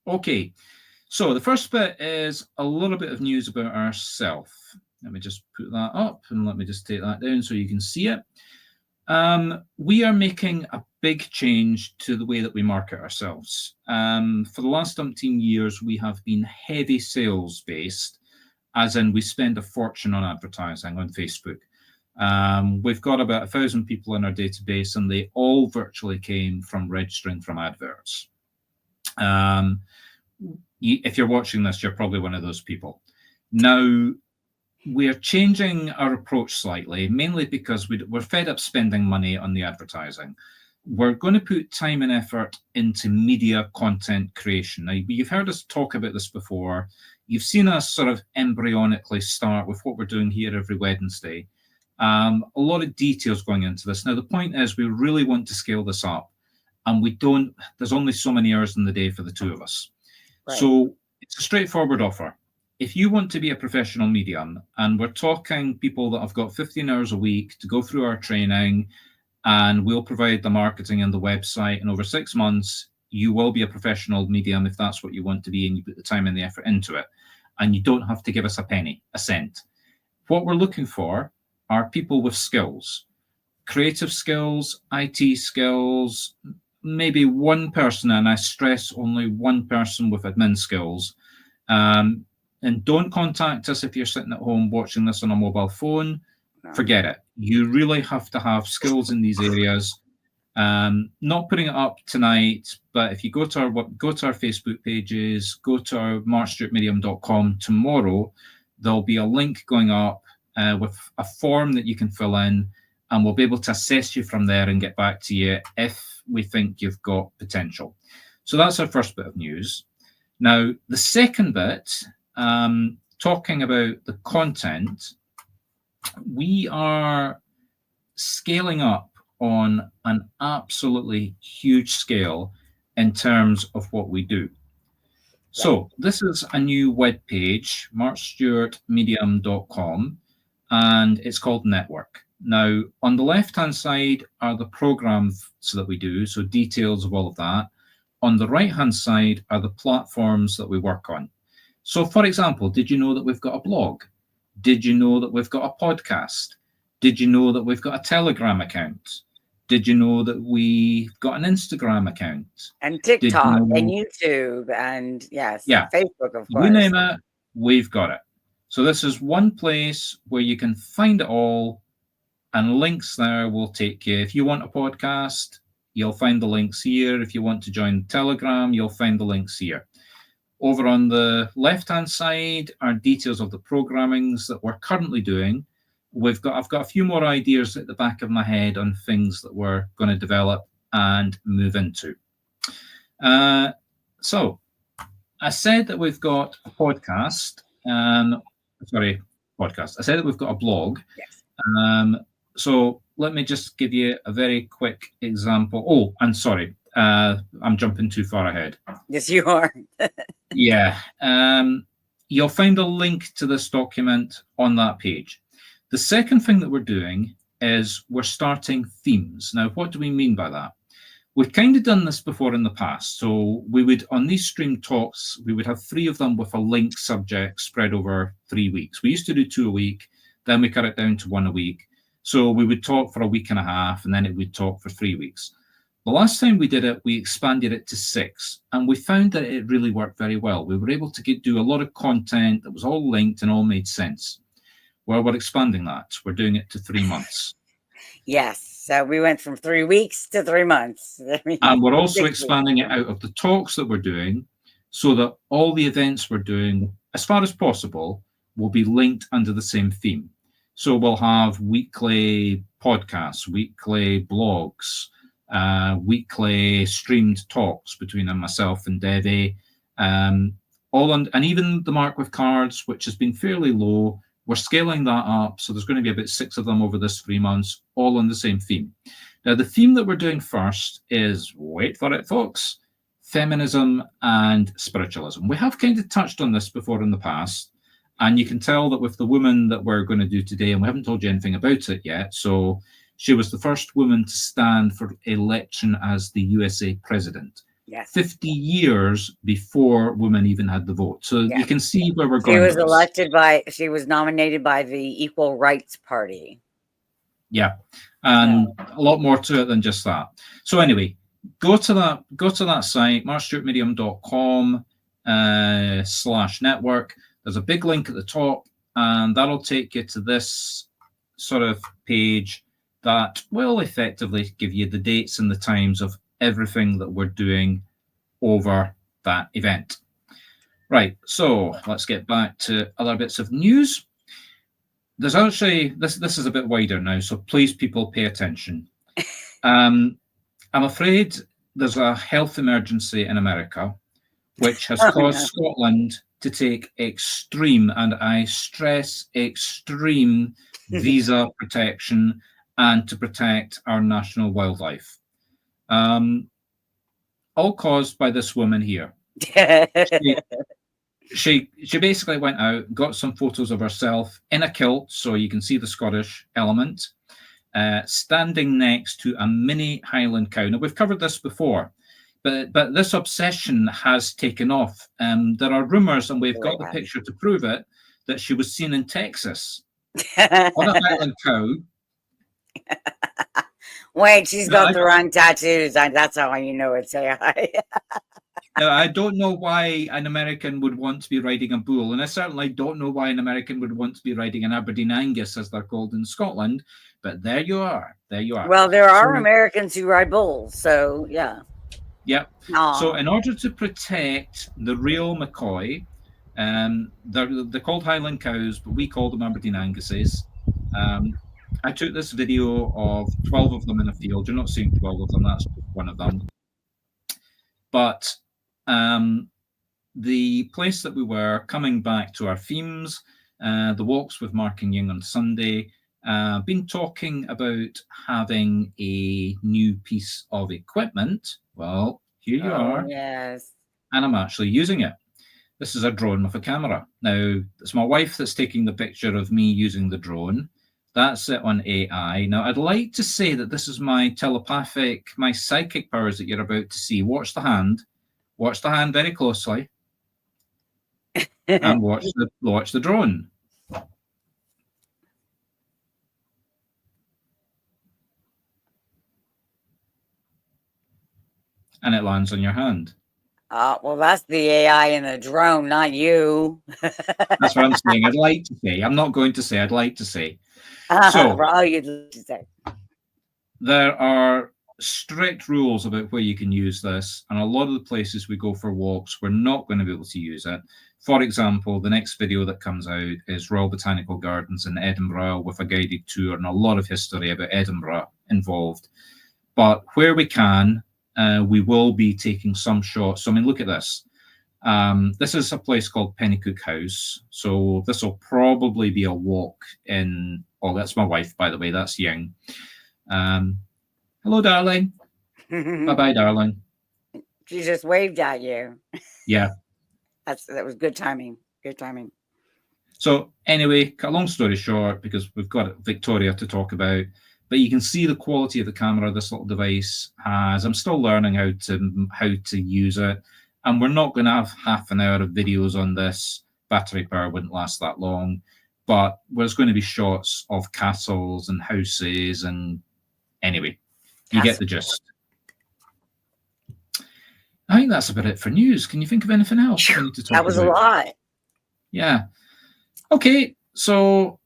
Okay, so the first bit is a little bit of news about ourselves. Let me just put that up and let me just take that down so you can see it. We are making a big change to the way that we market ourselves. For the last umpteen years, we have been heavy sales based, as in we spend a fortune on advertising on Facebook. We've got about 1,000 people in our database, and they all virtually came from registering from adverts. If you're watching this, you're probably one of those people. Now, we're changing our approach slightly, mainly because we're fed up spending money on the advertising. We're going to put time and effort into media content creation. Now, you've heard us talk about this before. You've seen us sort of embryonically start with what we're doing here every Wednesday. A lot of details going into this. Now, the point is we really want to scale this up, and there's only so many hours in the day for the two of us. Right. So it's a straightforward offer. If you want to be a professional medium, and we're talking people that have got 15 hours a week to go through our training, and we'll provide the marketing and the website, and over 6 months, you will be a professional medium if that's what you want to be, and you put the time and the effort into it. And you don't have to give us a penny, a cent. What we're looking for are people with skills, creative skills, IT skills, maybe one person, and I stress only one person with admin skills. And don't contact us if you're sitting at home watching this on a mobile phone. No. Forget it. You really have to have skills in these areas. Not putting it up tonight, but if you go to our Facebook pages, go to our marcstuartmedium.com tomorrow, there'll be a link going up with a form that you can fill in, and we'll be able to assess you from there and get back to you if we think you've got potential. So that's our first bit of news. Now, the second bit, talking about the content, we are scaling up on an absolutely huge scale in terms of what we do. So this is a new web page, marcstuartmedium.com, and it's called Network. Now, on the left-hand side are the programs that we do, so details of all of that. On the right-hand side are the platforms that we work on. So, for example, did you know that we've got a blog? Did you know that we've got a podcast? Did you know that we've got a Telegram account? Did you know that we've got an Instagram account? And TikTok and YouTube and Facebook, of course. You name it, we've got it. So this is one place where you can find it all, and links there will take you. If you want a podcast, you'll find the links here. If you want to join Telegram, you'll find the links here. Over on the left-hand side are details of the programmings that we're currently doing. I've got a few more ideas at the back of my head on things that we're going to develop and move into. So I said that we've got a podcast. I said that we've got a blog. Yes. So let me just give you a very quick example. Oh, and sorry, I'm jumping too far ahead. Yes, you are. Yeah. You'll find a link to this document on that page. The second thing that we're doing is we're starting themes. Now, what do we mean by that? We've kind of done this before in the past. So we would, on these stream talks, we would have 3 of them with a link subject spread over 3 weeks. We used to do 2 a week, then we cut it down to 1 a week. So we would talk for a week and a half, and then it would talk for 3 weeks. The last time we did it, we expanded it to 6, and we found that it really worked very well. We were able to do a lot of content that was all linked and all made sense. Well, we're expanding that. We're doing it to 3 months. Yes. So we went from 3 weeks to 3 months. And we're also expanding it out of the talks that we're doing so that all the events we're doing, as far as possible, will be linked under the same theme. So we'll have weekly podcasts, weekly blogs, weekly streamed talks between myself and Devi, and even the Marc with cards, which has been fairly low. We're scaling that up, so there's going to be about 6 of them over this 3 months, all on the same theme. Now, the theme that we're doing first is, wait for it, folks, feminism and spiritualism. We have kind of touched on this before in the past, and you can tell that with the woman that we're going to do today, and we haven't told you anything about it yet, so she was the first woman to stand for election as the USA president. 50 years before women even had the vote. So you can see where we're going. She was nominated by the Equal Rights Party. Yeah, and a lot more to it than just that. So anyway, go to that site, marcstuartmedium.com /network. There's a big link at the top, and that'll take you to this sort of page that will effectively give you the dates and the times of everything that we're doing over that event. Right, so let's get back to other bits of news. There's actually, this is a bit wider now, so please people pay attention. I'm afraid there's a health emergency in America, which has caused Scotland to take extreme, and I stress extreme, visa protection and to protect our national wildlife. All caused by this woman here. She basically went out, got some photos of herself in a kilt, so you can see the Scottish element, standing next to a mini Highland cow. Now, we've covered this before, but this obsession has taken off. There are rumours, and we've got the picture to prove it, that she was seen in Texas on a Highland cow. Wait, she's got the wrong tattoos. That's how you know it's AI. Now, I don't know why an American would want to be riding a bull, and I certainly don't know why an American would want to be riding an Aberdeen Angus, as they're called in Scotland, but there you are. There you are. Well, there are Americans who ride bulls, so yeah. Yep. So in order to protect the real McCoy, they're called Highland cows, but we call them Aberdeen Anguses. I took this video of 12 of them in a field. You're not seeing 12 of them, that's just one of them. But the place that we were, coming back to our themes, the walks with Marc and Ying on Sunday, been talking about having a new piece of equipment. Well, here you are. Yes. And I'm actually using it. This is a drone with a camera. Now, it's my wife that's taking the picture of me using the drone. That's it on AI. Now, I'd like to say that this is my telepathic, my psychic powers that you're about to see. Watch the hand. Watch the hand very closely. And watch the drone. And it lands on your hand. Well, that's the AI in the drone, not you. That's what I'm saying. I'd like to say. I'm not going to say. I'd like to say. So, you'd like to say. There are strict rules about where you can use this, and a lot of the places we go for walks, we're not going to be able to use it. For example, the next video that comes out is Royal Botanical Gardens in Edinburgh with a guided tour and a lot of history about Edinburgh involved. But where we can, we will be taking some shots. So, I mean, look at this. This is a place called Pennycook House. So this will probably be a walk in, oh, that's my wife, by the way, that's Ying. Hello, darling. Bye-bye, darling. She just waved at you. Yeah. That was good timing. Good timing. So anyway, cut a long story short, because we've got Victoria to talk about, but you can see the quality of the camera this little device has. I'm still learning how to use it. And we're not going to have half an hour of videos on this. Battery power wouldn't last that long. But there's going to be shots of castles and houses. And anyway, you get the gist. I think that's about it for news. Can you think of anything else we need to talk about? That was a lot. Yeah. Okay. So